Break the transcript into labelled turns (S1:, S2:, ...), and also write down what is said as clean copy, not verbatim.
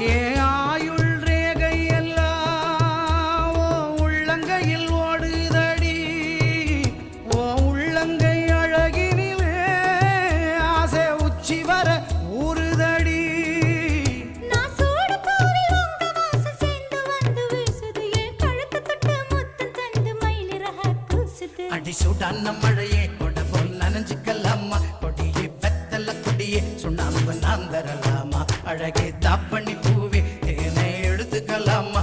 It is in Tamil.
S1: ஏ ஆயுள் ரேகை எல்லாம் உள்ளங்கையில் ஓடுதடி ஓ உள்ளங்கை அழகினிலே ஆசை உச்சி வர ஊறுதடி
S2: நான் சூடு பூவி உங்க வாசம் சேர்ந்து வந்து வீசுது என் கழுத்து தொட்டு முத்தம் தந்து மயிலிறக கூசுது
S1: அடி சுடான மழையே கொட போல் நனைஞ்சுக்கலாமா கொடியே வெத்தல கொடியே சுண்ணாம்பு நான் தரலாமா அழகே தாப்பண்ணி பூவே தேனை எடுத்துக்கலாமா